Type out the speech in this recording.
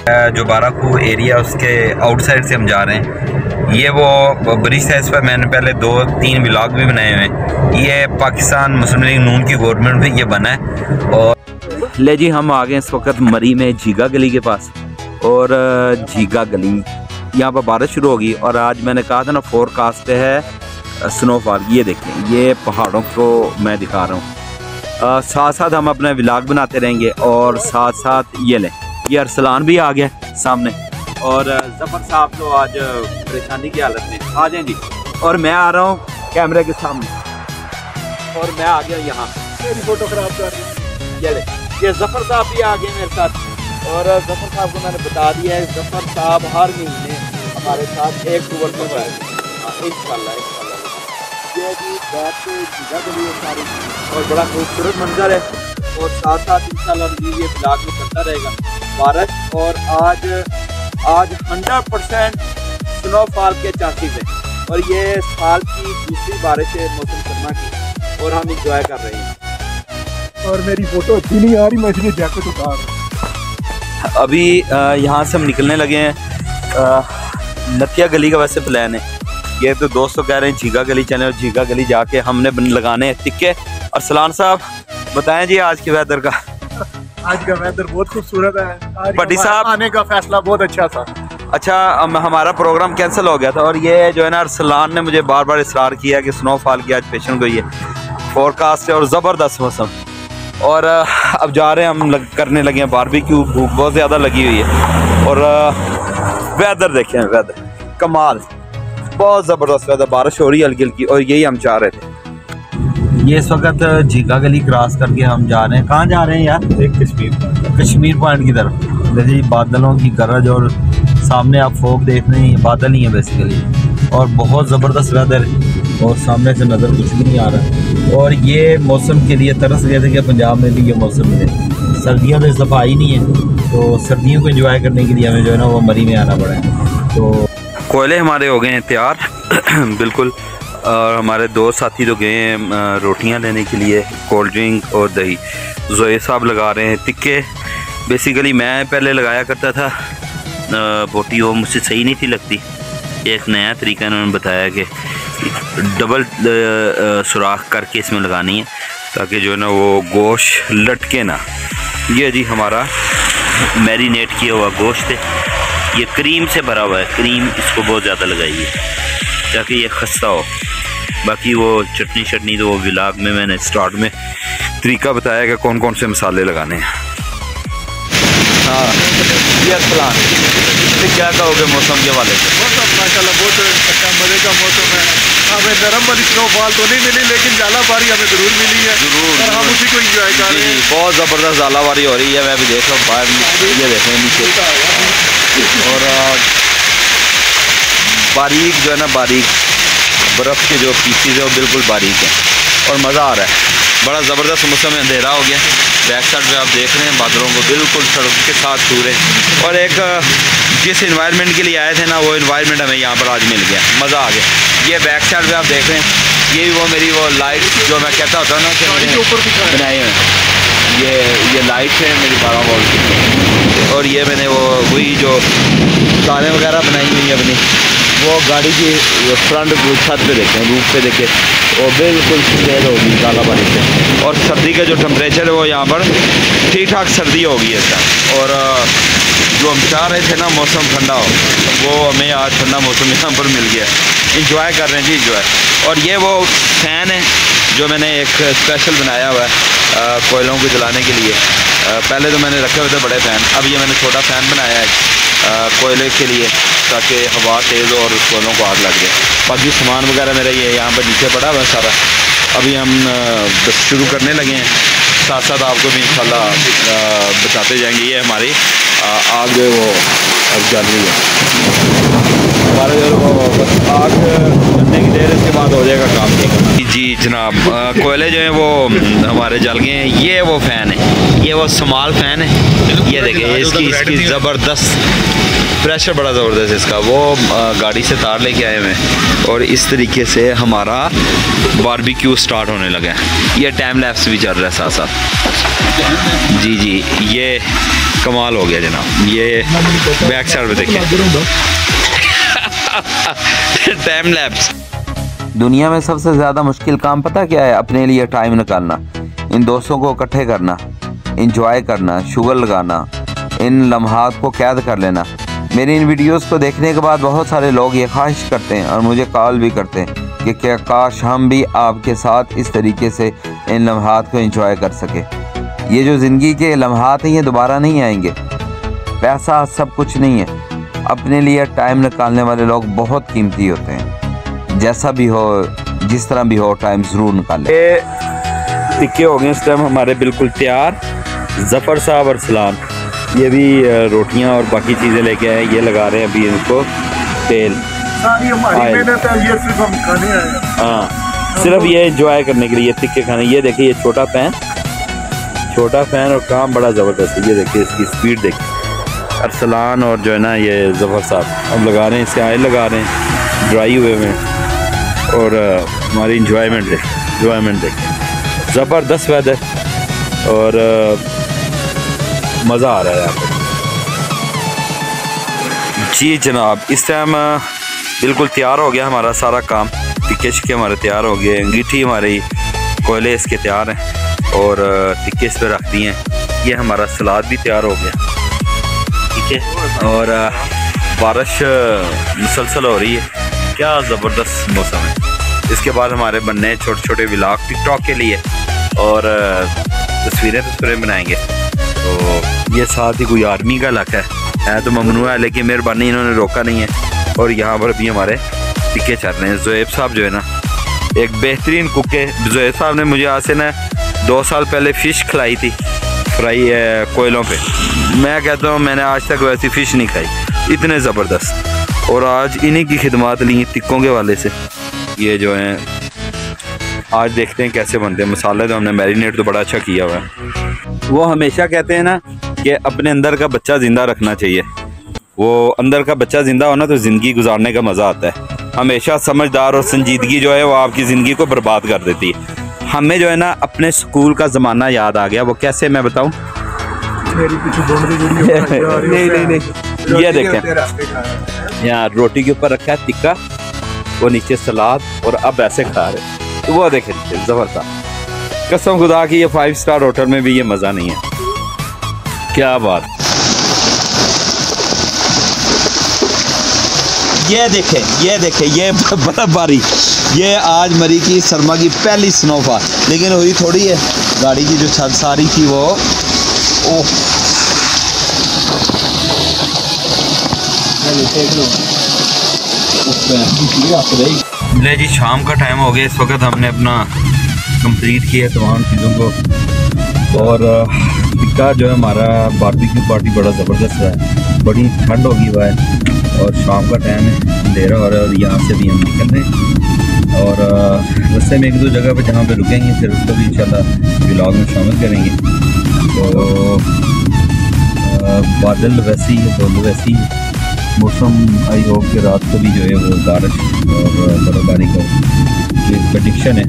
जो बाराकू एरिया उसके आउटसाइड से हम जा रहे हैं। ये वो ब्रिज है, इस पर मैंने पहले 2-3 व्लॉग भी बनाए हुए हैं। ये पाकिस्तान मुस्लिम लीग नून की गवर्नमेंट में ये बना है। और ले जी हम आ गए इस वक्त मरी में झीगा गली के पास। और झीगा गली यहाँ पर बारिश शुरू होगी और आज मैंने कहा था ना फोरकास्ट है स्नोफॉल। ये देखें, ये पहाड़ों को मैं दिखा रहा हूँ। साथ साथ हम अपने व्लॉग बनाते रहेंगे और साथ साथ ये लें, ये अरसलान भी आ गया सामने। और ज़फ़र साहब तो आज परेशानी की हालत में आ जाएंगी। और मैं आ रहा हूँ कैमरे के सामने और मैं आ गया यहाँ, मेरी फ़ोटो खराब कर रही है। ये ज़फ़र साहब भी आ गए मेरे साथ। और ज़फ़र साहब को मैंने बता दिया है, ज़फ़र साहब हर महीने हमारे साथ 1 अक्टूबर को आएंगे इंशाल्लाह। ये जी बैठ के झीगा गली है सारी और बड़ा खूबसूरत मंजर है। और साथ साथ इंशाल्लाह ये ब्लॉग में चलता रहेगा बारिश। और आज 100% स्नोफॉल के चांसेस है। और ये साल की दूसरी बारिश है मौसम सरमा की और हम इंजॉय कर रहे हैं। और मेरी फोटो अच्छी नहीं आ रही, मैं इसलिए जैकेट उतार रहा हूँ। अभी यहाँ से हम निकलने लगे हैं। नतिया गली का वैसे प्लान है। ये तो दोस्तों कह रहे हैं झीगा गली चलें और झीगा गली जाके हमने लगाने हैं टिक्के। अरसलान साहब बताएं जी आज के वेदर का। आज का वेदर बहुत खूबसूरत है। भट्टी साहब आने का फैसला बहुत अच्छा था। अच्छा, हमारा प्रोग्राम कैंसिल हो गया था और ये जो है ना अरसलान ने मुझे बार बार इसरार किया कि स्नोफॉल की आज पेशन गई है, फोरकास्ट है और ज़बरदस्त मौसम। और अब जा रहे हैं हम करने लगे हैं बारबेक्यू। भूख बहुत ज़्यादा लगी हुई है। और वेदर देखें, वेदर कमाल, बहुत ज़बरदस्त वेदर, बारिश हो रही है हल्की हल्की। और यही हम चाह रहे थे। ये इस वक्त झीगा गली क्रॉस करके हम जा रहे हैं। कहाँ जा रहे हैं यार? कश्मीर पॉइंट की तरफ। जैसे बादलों की गरज और सामने आप फोग देख रहे हैं, बादल ही है बेसिकली। और बहुत ज़बरदस्त वेदर है और सामने से नज़र कुछ भी नहीं आ रहा। और ये मौसम के लिए तरस गए थे कि पंजाब में भी ये मौसम मिले। सर्दियाँ तो इस दफ़ा आई नहीं है, तो सर्दियों को एंजॉय करने के लिए हमें जो है ना वो मरी में आना पड़ा है। तो कोयले हमारे हो गए हैं तैयार बिल्कुल। और हमारे 2 साथी तो गए हैं रोटियां लेने के लिए, कोल्ड ड्रिंक और दही। जोए साहब लगा रहे हैं टिक्के। बेसिकली मैं पहले लगाया करता था बोटी, वो मुझसे सही नहीं थी लगती। एक नया तरीका इन्होंने बताया कि डबल सुराख करके इसमें लगानी है ताकि जो है ना वो गोश्त लटके ना। ये जी हमारा मैरिनेट किया हुआ गोश्त है, ये क्रीम से भरा हुआ है। क्रीम इसको बहुत ज़्यादा लगाइए ताकि ये खस्ता हो। बाकी वो चटनी शटनी तो वो व्लॉग में मैंने स्टार्ट में तरीका बताया कि कौन कौन से मसाले लगाने हैं। हाँ, ये प्लान क्या कहोगे मौसम के वाले? मौसम माशाल्लाह बहुत अच्छा मज़े का मौसम है। हमें नरम वाली स्नोफॉल तो नहीं मिली, लेकिन झालाबारी हमें ज़रूर मिली है। जरूर, और हम उसी को एंजॉय कर रहे हैं। बहुत ज़बरदस्त झालाबारी हो रही है। मैं भी देख रहा हूँ बाहर, ये देखें नीचे। और बारीक जो है ना, बारीक बर्फ़ के जो पीसीज है वो बिल्कुल बारीक है और मज़ा आ रहा है। बड़ा ज़बरदस्त मौसम है, अंधेरा हो गया। बैक साइड पे आप देख रहे हैं बादलों को बिल्कुल सड़क के साथ छू रहे। और एक जिस इन्वायरमेंट के लिए आए थे ना, वो इन्वायरमेंट हमें यहाँ पर आज मिल गया, मज़ा आ गया। ये बैक साइड पे आप देख रहे हैं, ये भी वो मेरी वो लाइट जो मैं कहता होता हूँ ना कि मैंने बनाए हुए हैं। ये लाइट है मेरी 12 वोल्ट की। और ये मैंने वो वही जो तारें वगैरह बनाई हुई है अपनी, वो गाड़ी की फ्रंट छत पे देखें, रूफ पे देखें, वो बिल्कुल सफ़ेद होगी झालाबारी से। और सर्दी का जो टेम्परेचर है वो यहाँ पर ठीक ठाक सर्दी होगी इस टाइम। और जो हम चाह रहे थे ना मौसम ठंडा हो, वो हमें आज ठंडा मौसम यहाँ पर मिल गया। इंजॉय कर रहे हैं जी, इंजॉय। और ये वो फ़ैन है जो मैंने एक स्पेशल बनाया हुआ है कोयलों को जलाने के लिए। पहले तो मैंने रखे हुए थे बड़े फ़ैन, अब ये मैंने छोटा फ़ैन बनाया है कोयले के लिए ताकि हवा तेज़ और कोयलों को आग लग जाए। बाकी सामान वगैरह मेरा ये यहाँ पर नीचे पड़ा हुआ है सारा। अभी हम बस शुरू करने लगे हैं, साथ साथ आपको भी इंशाल्लाह बताते जाएंगे। ये हमारी आग जो है वो अब जल रही है। हमारे जो बस आग जलने की देर, इसके बाद हो जाएगा काम ठीक। जी जनाब, कोयले जो हैं वो हमारे जल गए हैं। ये वो फ़ैन है, ये वो स्मॉल फ़ैन है। ये देखिए इसकी ज़बरदस्त प्रेशर, बड़ा ज़बरदस्त है इसका। वो गाड़ी से तार लेके आए हुए हैं और इस तरीके से हमारा बारबेक्यू स्टार्ट होने लगा है। ये टाइम लैप्स भी चल रहा है साथ साथ। जी जी, ये कमाल हो गया जनाब। ये बैक साइड पे देखिए टाइम लैप्स। दुनिया में सबसे ज़्यादा मुश्किल काम पता क्या है? अपने लिए टाइम निकालना, इन दोस्तों को इकट्ठे करना, इंजॉय करना, शुगर लगाना, इन लम्हात को कैद कर लेना। मेरी इन वीडियोस को देखने के बाद बहुत सारे लोग ये ख्वाहिश करते हैं और मुझे कॉल भी करते हैं कि क्या काश हम भी आपके साथ इस तरीके से इन लम्हात को इंजॉय कर सके। ये जो ज़िंदगी के लम्हात हैं ये दोबारा नहीं आएंगे। पैसा सब कुछ नहीं है, अपने लिए टाइम निकालने वाले लोग बहुत कीमती होते हैं। जैसा भी हो, जिस तरह भी हो, टाइम ज़रूर निकालें। ये टिक्के हो गए इस टाइम हमारे बिल्कुल तैयार। ज़फ़र साहब और सलाम ये भी रोटियां और बाकी चीज़ें लेके आए, ये लगा रहे हैं अभी इनको तेल। हाँ, सिर्फ ये एंजॉय करने के लिए टिक्के खाने। ये देखिए ये छोटा पैन और काम बड़ा ज़बरदस्त है। ये देखिए इसकी स्पीड देखिए। अरसलान और जो है ना ये ज़फ़र साहब अब लगा रहे हैं, इसके आयल लगा रहे हैं ड्राई हुए में। और हमारी इंजॉयमेंट देखिए, ज़बरदस्त वेदर और मज़ा आ रहा है यहाँ पर। जी जनाब, इस टाइम बिल्कुल तैयार हो गया हमारा सारा काम। टिक्के शिक्के हमारे तैयार हो गए, अंगीठी हमारी कोयले इसके तैयार हैं और टिक्के इस पर रख दिए हैं। ये हमारा सलाद भी तैयार हो गया, ठीक है। और बारिश मुसलसल हो रही है, क्या ज़बरदस्त मौसम है। इसके बाद हमारे बनने छोटे छोटे व्लॉग टिकटॉक के लिए और तस्वीरें बनाएंगे। तो ये साथ ही कोई आर्मी का इलाका है तो ममनू है, लेकिन मेहरबानी इन्होंने रोका नहीं है। और यहाँ पर भी हमारे टिक्के चल रहे हैं। ज़ुहैब साहब जो है ना एक बेहतरीन कुक है। ज़ुहैब साहब ने मुझे आज से ना 2 साल पहले फ़िश खिलाई थी फ्राई कोयलों पे। मैं कहता हूँ मैंने आज तक वैसी फ़िश नहीं खाई, इतने ज़बरदस्त। और आज इन्हीं की खिदमत ली टिक्कों के वाले से। ये जो हैं आज देखते हैं कैसे बनते हैं। मसाले तो हमने मैरिनेट तो बड़ा अच्छा किया हुआ है। वो हमेशा कहते हैं ना कि अपने अंदर का बच्चा ज़िंदा रखना चाहिए। वो अंदर का बच्चा ज़िंदा हो ना तो ज़िंदगी गुजारने का मज़ा आता है। हमेशा समझदार और संजीदगी जो है वो आपकी ज़िंदगी को बर्बाद कर देती है। हमें जो है ना अपने स्कूल का ज़माना याद आ गया। वो कैसे मैं बताऊँ? नहीं ये देखें, यहाँ रोटी के ऊपर रखा है टिक्का, वो नीचे सलाद और अब ऐसे खा रहे। तो वो देखें ज़बरदस्त। कसम खुदा की ये 5 स्टार होटल में भी ये मज़ा नहीं है। क्या बात। ये देखें ये बर्फबारी। ये आज मरी की सरमा की पहली स्नोफॉल, लेकिन हुई थोड़ी है। गाड़ी की जो छत सारी थी वो ले जी शाम का टाइम हो गया। इस वक्त हमने अपना कंप्लीट किया तमाम चीज़ों को। और टिक्का जो है हमारा बारबेक्यू पार्टी बड़ा ज़बरदस्त है। बड़ी ठंड होगी हुआ है और शाम का टाइम है, अंधेरा हो रहा है। और यहाँ से भी हम निकल रहे हैं और रास्ते में 1-2 जगह पे जहाँ पे रुकेंगे फिर उसको भी इंशाल्लाह व्लॉग में शामिल करेंगे। तो बादल वैसे ही है, धुंध वैसी ही मौसम। आई होप कि रात को भी जो है वो बारिश और बर्फबारी का प्रेडिक्शन है।